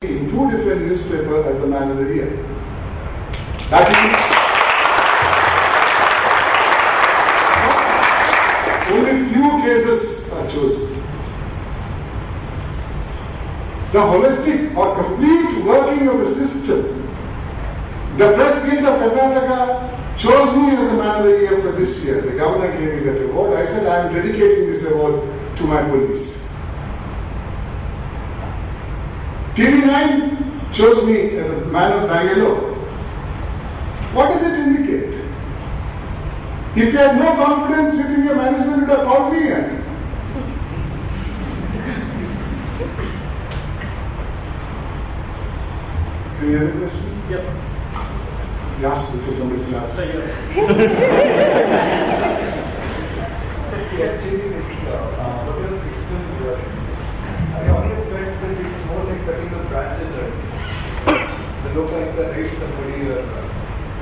in 2 different newspapers as the man of the year. That is, only few cases are chosen. The holistic or complete working of the system. The Press Guild of Karnataka chose me as the man of the year for this year. The governor gave me that award. I said, I am dedicating this award to my police. TV9 chose me as the man of Bangalore. What does it indicate? If you had no confidence within your management, you would have called me in. Any other question? Yes. You asked before somebody starts. Actually, whatever system you are in, I always felt that it's more like cutting the branches right? The local rates somebody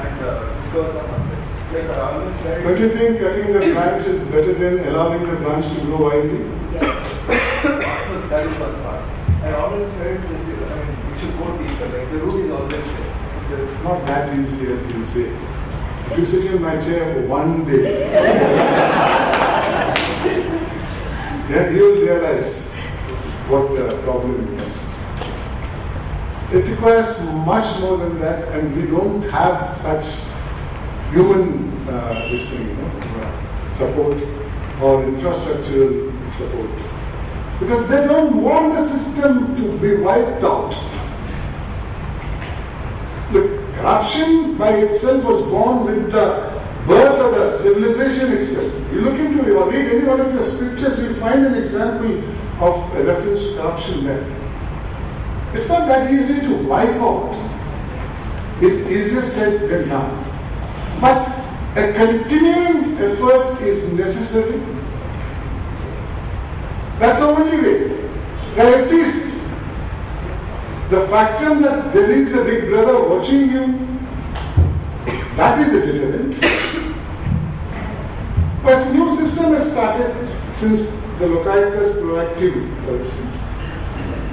and discover some assets. Like I always like. Don't you think cutting the branch is better than allowing the branch to grow widely? Yes. That is one part. I always felt this is, I mean, we should go deeper. Like the root is always there. Not that easy as you say. If you sit in my chair for one day, then you will realize what the problem is. It requires much more than that, and we don't have such human support or infrastructural support. Because they don't want the system to be wiped out. The corruption by itself was born with the birth of the civilization itself. You look into it or read any one of your scriptures, you find an example of a reference to corruption there. It's not that easy to wipe out. It's easier said than done. But a continuing effort is necessary. That's the only way. That at least the factor that there is a big brother watching you, that is a deterrent. But new system has started since the Lokaयुcta's proactive policy.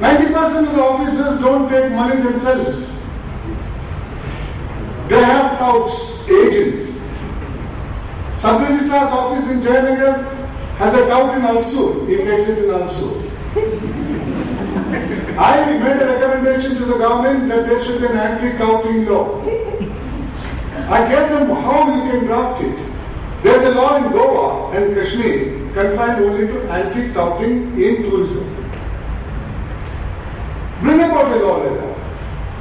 90% of the officers don't take money themselves. They have touts, agents. Sub-Registrar's office in Jayanagar has a tout in Alsur. He takes it in Alsur. I made a recommendation to the government that there should be an anti-touting law. I gave them how you can draft it. There's a law in Goa and Kashmir confined only to anti-touting in tourism. Bring about a law like that,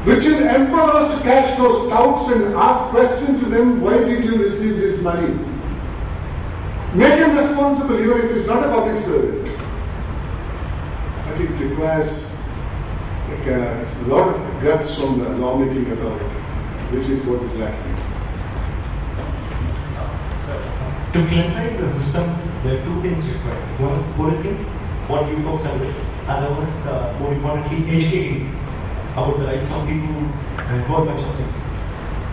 which will empower us to catch those touts and ask questions to them, why did you receive this money? Make him responsible even if he's not a public servant. But it requires a lot of guts from the lawmaking authority, which is what is lacking. To cleanse the system, there are 2 things required. One is policing, what you folks are doing, and the other is, more importantly, educating about the rights of people and a whole bunch of things.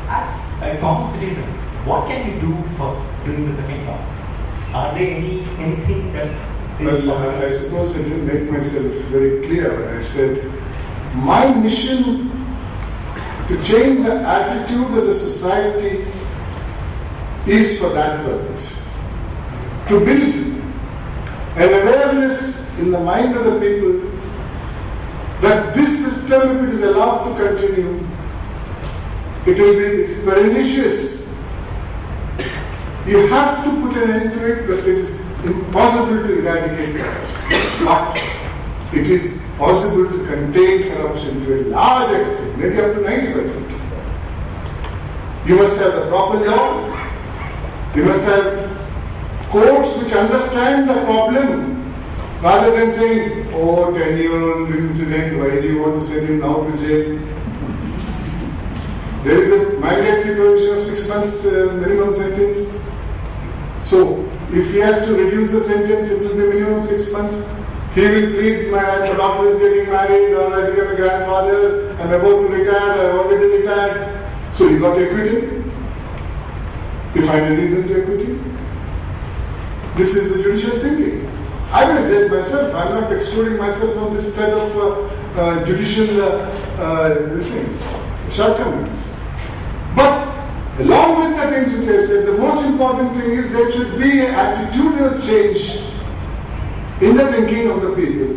As a common citizen, what can you do for doing the second part? Are there anything that is... Well, I suppose I didn't make myself very clear when I said, my mission to change the attitude of the society is for that purpose. To build an awareness in the mind of the people that this system, if it is allowed to continue, it will be pernicious. You have to put an end to it, but it is impossible to eradicate corruption. But it is possible to contain corruption to a large extent, maybe up to 90%. You must have the proper law. You must have courts which understand the problem, rather than saying, oh, 10-year-old incident, why do you want to send him now to jail? There is a mandatory provision of 6 months minimum sentence. So, if he has to reduce the sentence, it will be minimum 6 months. He will plead, my daughter is getting married, or I become a grandfather, I'm about to retire, I already retired. So, he got acquitted. You find a reason to acquit him. This is the judicial thinking. I will judge myself. I'm not excluding myself from this type of judicial shortcomings. But along with the things which I said, the most important thing is there should be an attitudinal change in the thinking of the people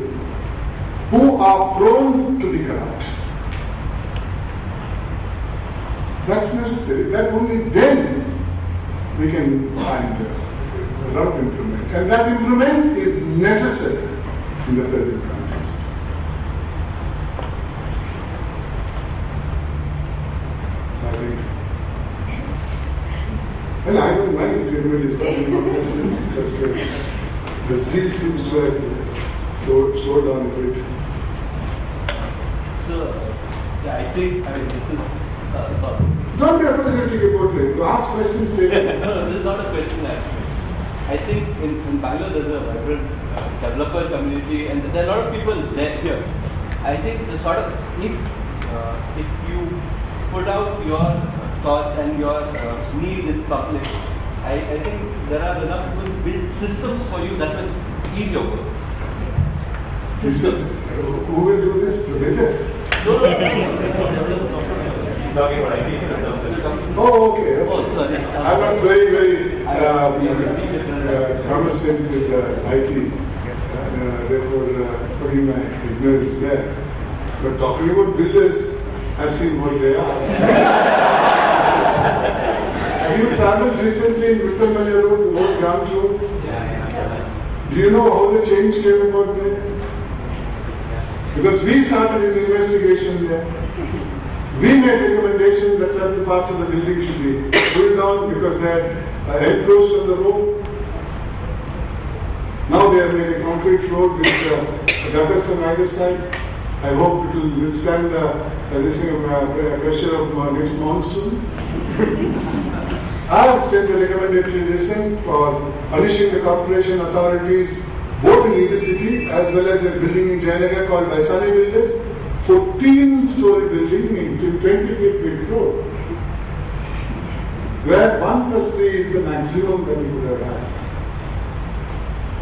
who are prone to be corrupt. That's necessary. That only then we can find a lot of improvement. And that improvement is necessary in the present context. Well, I don't mind if everybody is talking about questions, but the zeal seems to have slowed down a bit. So, I think, this is don't be apologetic about it. You ask questions later. No, this is not a question actually. I think in Bangalore there's a vibrant developer community and there are a lot of people there here. I think the sort of, if you put out your thoughts and your needs in public, I think there are enough people who build systems for you that will ease your work. Systems. Who will do this? The builders? Oh, okay. Oh, sorry. I'm not very conversant with IT. Therefore, forgive my ignorance there. But talking about builders, I've seen what they are. Have you traveled recently in Vittalmalya Road, the old ground road? Do you know how the change came about there? Because we started an investigation there. We made recommendations that certain parts of the building should be pulled down because they are encroached on the road. Now they have made a concrete road with gutters on either side. I hope it will withstand the pressure of next monsoon. I have sent a recommendatory listen for punishing the corporation authorities both in Eden City as well as a building in Jayanagar called by Sunny Builders, 14-story building in 20 feet width road, where 1+3 is the maximum that you would have had.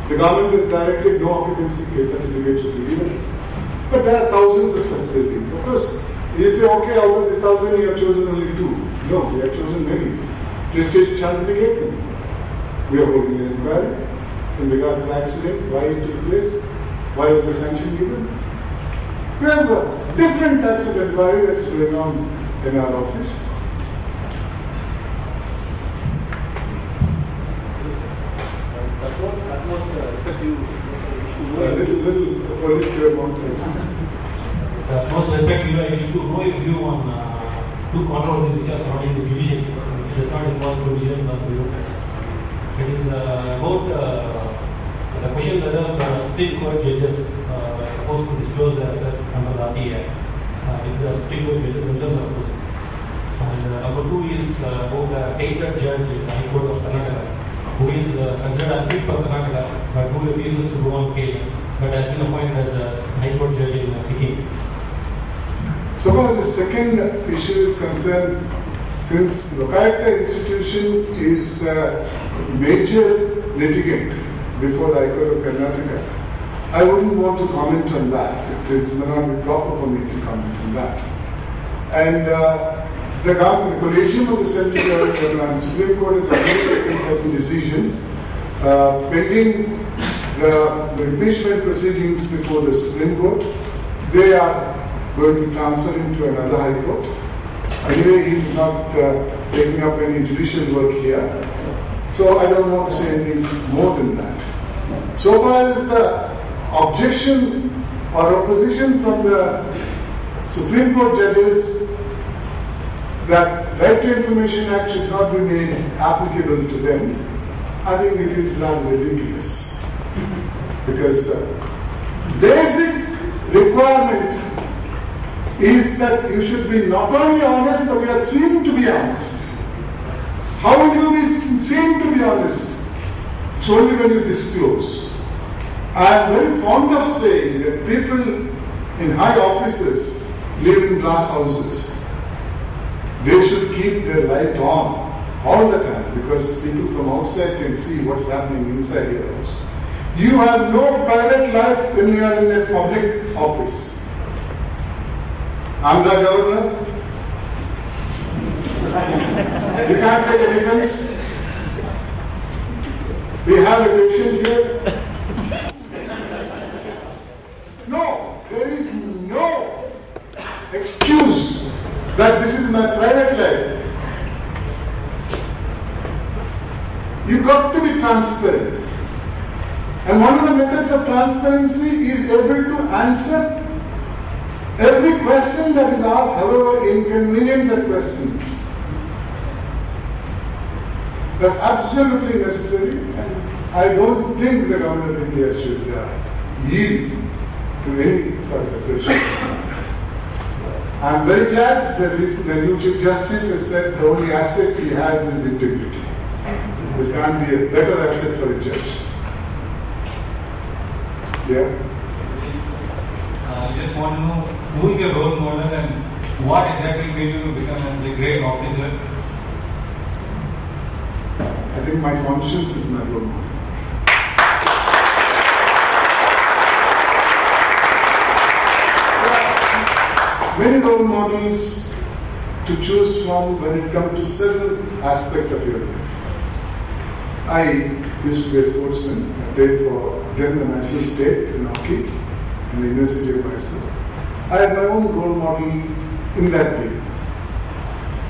The government has directed no occupancy case certificate should be given. But there are thousands of such buildings. Of course, you say, okay, out of this 1,000 you have chosen only 2. No, we have chosen many. Just shan't negate them. We are holding an inquiry in regard to the accident, why it took place, why was the sanction given. We have different types of inquiry that's going on in our office. Little political amount of most respect, I wish to know your view on two controversies which are surrounding the judiciary, which does not involve provisions or bureaucracy. It is about the question whether the Supreme Court judges are supposed to disclose their assets under the RTA, which the Supreme Court judges themselves are opposing. And number 2 is about a tainted judge in the High Court of Karnataka, who is considered unfit for Karnataka, but who refuses to go on vacation, but has been appointed as a High Court judge in Sikkim. So far as the second issue is concerned, since Lokayukta institution is a major litigant before the High Court of Karnataka, I wouldn't want to comment on that. It is not be proper for me to comment on that. And the collegium of the Central Government and Supreme Court has already taken certain decisions pending the impeachment proceedings before the Supreme Court. They are going to transfer him to another High Court. Anyway, he is not taking up any judicial work here. So I don't want to say anything more than that. So far as the objection or opposition from the Supreme Court judges that Right to Information Act should not be made applicable to them, I think it is rather ridiculous. Because basic requirement is that you should be not only honest, but you are seen to be honest. How will you be seen to be honest? It's only when you disclose. I am very fond of saying that people in high offices live in glass houses. They should keep their light on all the time because people from outside can see what's happening inside your house. You have no private life when you are in a public office. Andhra governor. You can't take a defense. We have a patient here. No, there is no excuse that this is my private life. You got to be transparent. And one of the methods of transparency is able to answer every question that is asked, however inconvenient that question is. That's absolutely necessary, and I don't think the government of India should yield to any sort of pressure. I'm very glad that the new Chief Justice has said the only asset he has is integrity. There can't be a better asset for a judge. Yeah? I just want to know who is your role model and what exactly made you to become a great officer? I think my conscience is my role model. Many role models to choose from when it comes to several aspects of your life. I used to be a sportsman. I played for then the Mysore State in hockey and the University of Mysore. I had my own role model in that day.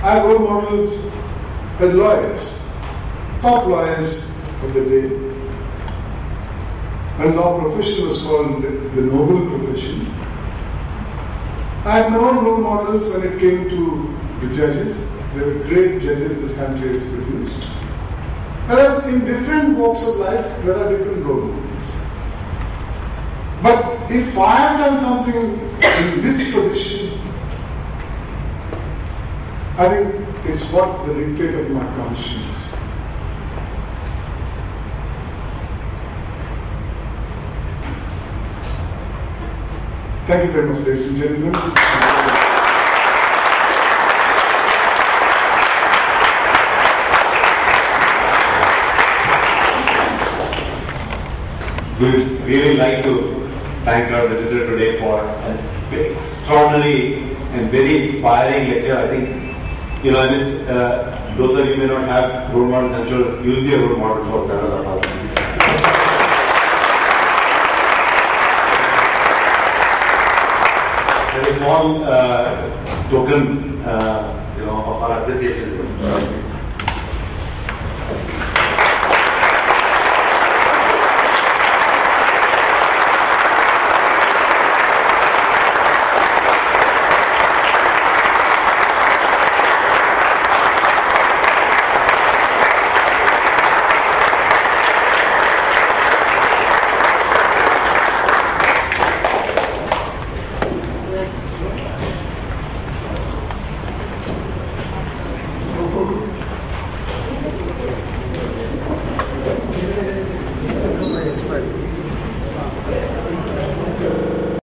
I have role models as lawyers, top lawyers of the day. When law profession was called the noble profession. I have my own role models when it came to the judges. There were great judges this country has produced. Well, in different walks of life, there are different role models. But if I have done something in this position, I think it's what the dictate of my conscience. Thank you very much, ladies and gentlemen. We would really like to thank our visitor today for an extraordinary and very inspiring lecture. I think, those of you may not have role models, I'm sure you will be a role model for several of us. There is one token, of our appreciation.